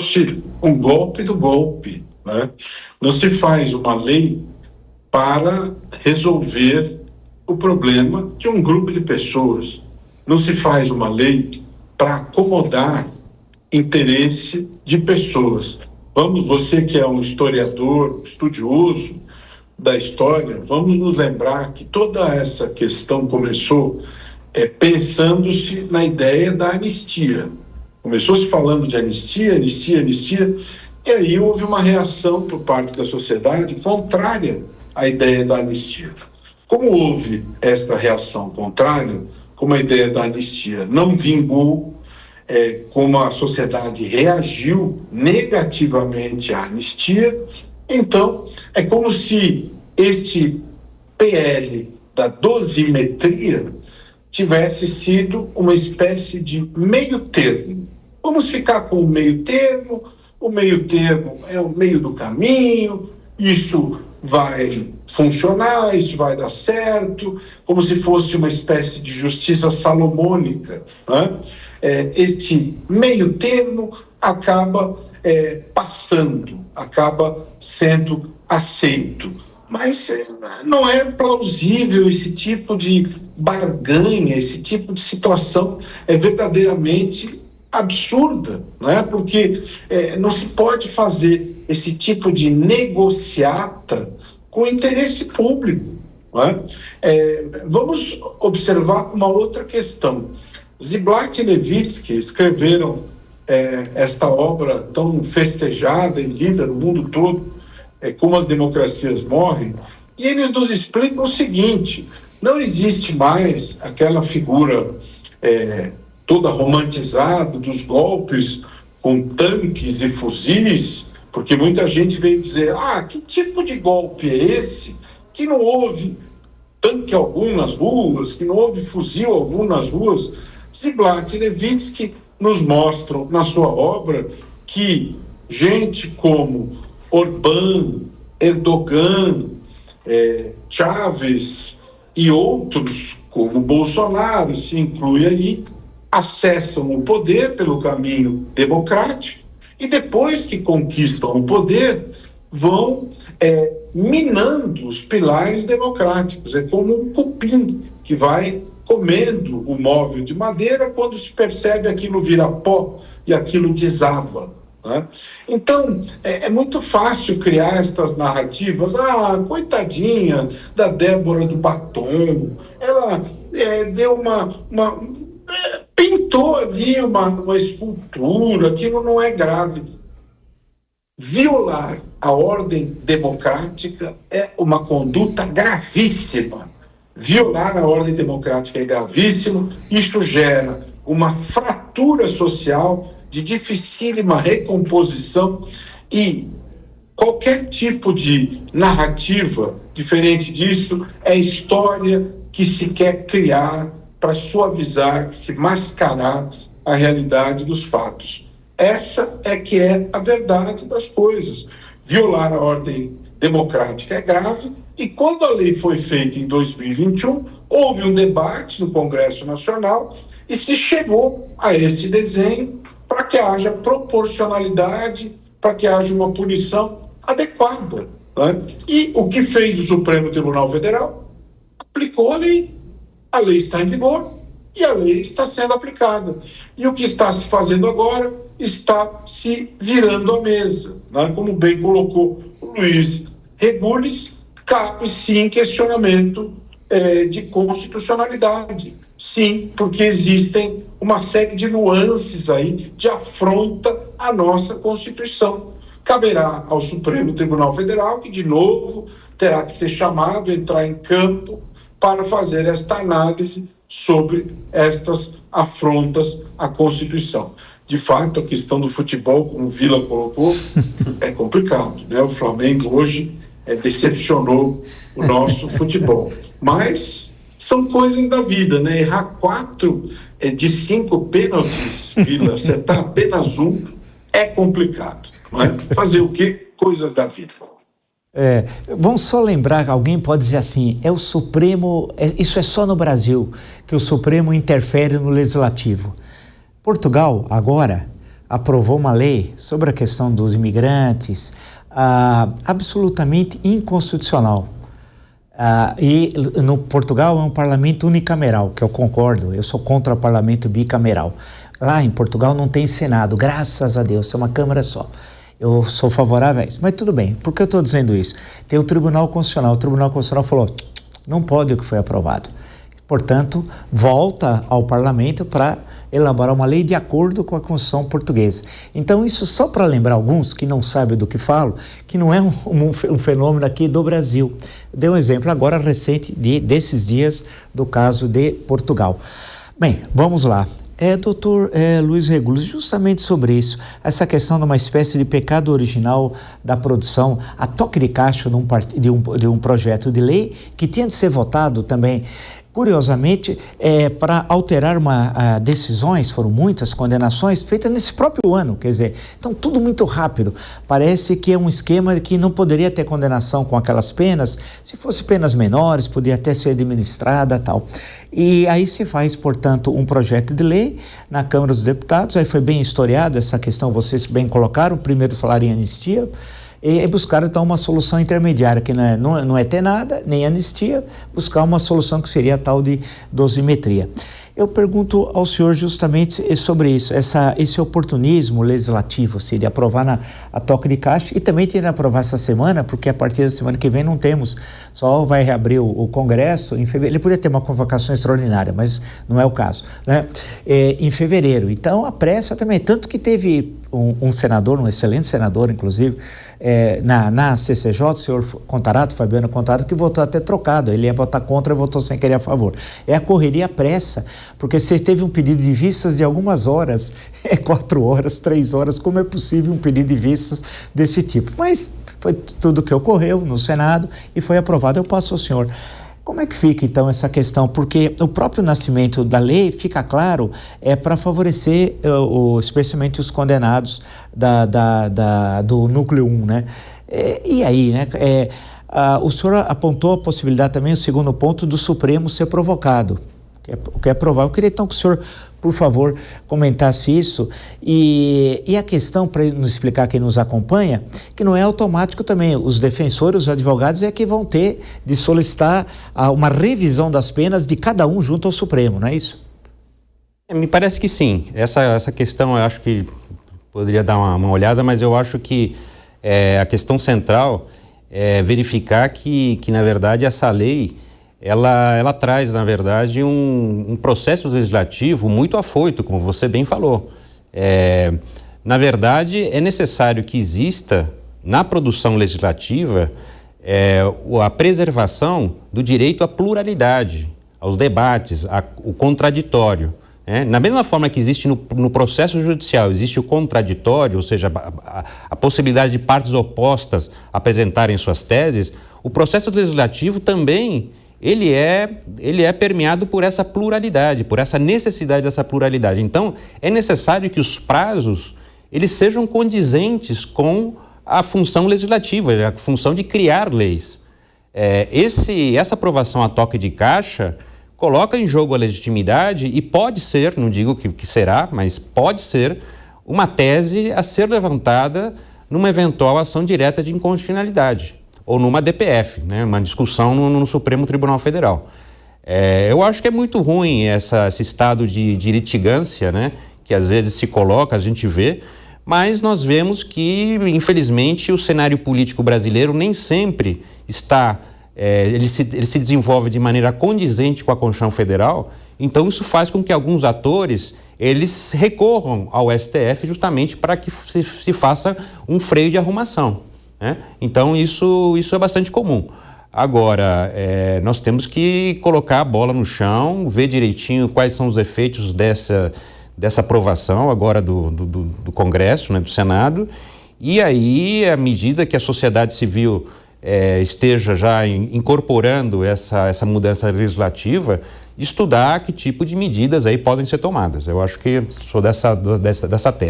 fosse um golpe do golpe, né? Não se faz uma lei para resolver o problema de um grupo de pessoas. Não se faz uma lei para acomodar interesse de pessoas. Você que é um historiador, estudioso da história, vamos nos lembrar que toda essa questão começou pensando-se na ideia da anistia. Começou-se falando de anistia, e aí houve uma reação por parte da sociedade contrária à ideia da anistia. Como houve esta reação contrária, como a ideia da anistia não vingou, como a sociedade reagiu negativamente à anistia, então é como se este PL da dosimetria tivesse sido uma espécie de meio termo. Vamos ficar com o meio termo é o meio do caminho, isso vai funcionar, isso vai dar certo, como se fosse uma espécie de justiça salomônica, né? Este meio termo acaba passando, acaba sendo aceito. Mas não é plausível esse tipo de barganha, esse tipo de situação é verdadeiramente absurda, né? Porque não se pode fazer esse tipo de negociata com interesse público, né? Vamos observar uma outra questão. Ziblatt e Levitsky escreveram esta obra tão festejada e lida no mundo todo, Como as Democracias Morrem, e eles nos explicam o seguinte: não existe mais aquela figura toda romantizada dos golpes com tanques e fuzis, porque muita gente veio dizer, que tipo de golpe é esse? Que não houve tanque algum nas ruas, que não houve fuzil algum nas ruas. Ziblatt e Levitsky nos mostram na sua obra que gente como Orbán, Erdogan, Chávez e outros, como Bolsonaro, se inclui aí, acessam o poder pelo caminho democrático e depois que conquistam o poder, vão minando os pilares democráticos. É como um cupim que vai comendo o móvel de madeira, quando se percebe aquilo vira pó e aquilo desaba, né? Então, é muito fácil criar estas narrativas. Coitadinha da Débora do Batom, ela deu pintou ali uma escultura, aquilo não é grave. Violar a ordem democrática é uma conduta gravíssima. Violar a ordem democrática é gravíssimo. Isso gera uma fratura social de dificílima recomposição e qualquer tipo de narrativa diferente disso é história que se quer criar para suavizar, se mascarar a realidade dos fatos. Essa é que é a verdade das coisas. Violar a ordem democrática é grave, e quando a lei foi feita em 2021, houve um debate no Congresso Nacional e se chegou a este desenho para que haja proporcionalidade, para que haja uma punição adequada, né? E o que fez o Supremo Tribunal Federal? Aplicou a lei. A lei está em vigor e a lei está sendo aplicada. E o que está se fazendo agora está se virando a mesa, né? Como bem colocou o Luiz Regules, cabe sim questionamento de constitucionalidade. Sim, porque existem uma série de nuances aí de afronta à nossa Constituição. Caberá ao Supremo Tribunal Federal, que de novo terá que ser chamado, entrar em campo para fazer esta análise sobre estas afrontas à Constituição. De fato, a questão do futebol, como o Vila colocou, é complicado, né? O Flamengo hoje decepcionou o nosso futebol. Mas são coisas da vida, né? Errar 4 de 5 pênaltis, Vila, acertar apenas um, é complicado, não é? Fazer o quê? Coisas da vida. Vamos só lembrar que alguém pode dizer assim, é o Supremo, isso é só no Brasil, que o Supremo interfere no Legislativo. Portugal, agora, aprovou uma lei sobre a questão dos imigrantes, absolutamente inconstitucional. E no Portugal é um parlamento unicameral, que eu concordo, eu sou contra o parlamento bicameral. Lá em Portugal não tem Senado, graças a Deus, tem uma Câmara só. Eu sou favorável a isso, mas tudo bem, por que eu estou dizendo isso? Tem o Tribunal Constitucional falou, não pode o que foi aprovado. Portanto, volta ao parlamento para elaborar uma lei de acordo com a Constituição portuguesa. Então, isso só para lembrar alguns que não sabem do que falo, que não é um fenômeno aqui do Brasil. Dei um exemplo agora recente desses dias do caso de Portugal. Bem, vamos lá. Doutor Luiz Regulus, justamente sobre isso, essa questão de uma espécie de pecado original da produção, a toque de caixa de um projeto de lei que tinha de ser votado também, curiosamente, para alterar decisões, foram muitas condenações feitas nesse próprio ano, quer dizer, então tudo muito rápido. Parece que é um esquema que não poderia ter condenação com aquelas penas, se fosse penas menores, podia até ser administrada e tal. E aí se faz, portanto, um projeto de lei na Câmara dos Deputados, aí foi bem historiado essa questão, vocês bem colocaram, primeiro falaram em anistia, e buscaram então uma solução intermediária, que não é ter nada, nem anistia, buscar uma solução que seria a tal de dosimetria. Eu pergunto ao senhor justamente sobre isso, esse oportunismo legislativo, de aprovar a toque de caixa, e também tem de aprovar essa semana, porque a partir da semana que vem não temos, só vai reabrir o Congresso em fevereiro. Ele poderia ter uma convocação extraordinária, mas não é o caso, né? Em fevereiro. Então a pressa também, tanto que teve um senador, um excelente senador, inclusive, na CCJ, o senhor Contarato, Fabiano Contarato, que votou até trocado, ele ia votar contra e votou sem querer a favor. É a correria, a pressa, porque você teve um pedido de vistas de algumas horas, 4 horas, 3 horas, como é possível um pedido de vistas desse tipo? Mas foi tudo que ocorreu no Senado e foi aprovado. Eu passo ao senhor. Como é que fica, então, essa questão? Porque o próprio nascimento da lei, fica claro, para favorecer especialmente os condenados do núcleo 1, né? E aí, né? O senhor apontou a possibilidade também, o segundo ponto, do Supremo ser provocado, o que é provável. Eu queria, então, que o senhor, por favor, comentasse isso. E a questão, para nos explicar quem nos acompanha, que não é automático também. Os defensores, os advogados, é que vão ter de solicitar uma revisão das penas de cada um junto ao Supremo, não é isso? Me parece que sim. Essa questão eu acho que poderia dar uma olhada, mas eu acho que a questão central é verificar que na verdade, essa lei ela traz, na verdade, um processo legislativo muito afoito, como você bem falou. Na verdade, é necessário que exista, na produção legislativa, a preservação do direito à pluralidade, aos debates, o contraditório. Na mesma forma que existe no processo judicial, existe o contraditório, ou seja, a possibilidade de partes opostas apresentarem suas teses, o processo legislativo também ele é permeado por essa pluralidade, por essa necessidade dessa pluralidade. Então, é necessário que os prazos eles sejam condizentes com a função legislativa, a função de criar leis. Essa aprovação a toque de caixa coloca em jogo a legitimidade e pode ser, não digo que será, mas pode ser uma tese a ser levantada numa eventual ação direta de inconstitucionalidade, ou numa DPF, né, uma discussão no Supremo Tribunal Federal. Eu acho que é muito ruim esse estado de litigância, né, que às vezes se coloca, a gente vê, mas nós vemos que, infelizmente, o cenário político brasileiro nem sempre está... Ele se desenvolve de maneira condizente com a Constituição Federal, então isso faz com que alguns atores eles recorram ao STF justamente para que se faça um freio de arrumação, né? Então isso é bastante comum. Agora, nós temos que colocar a bola no chão, ver direitinho quais são os efeitos dessa aprovação agora do Congresso, né, do Senado, e aí, à medida que a sociedade civil esteja já incorporando essa mudança legislativa, estudar que tipo de medidas aí podem ser tomadas. Eu acho que sou dessa tese.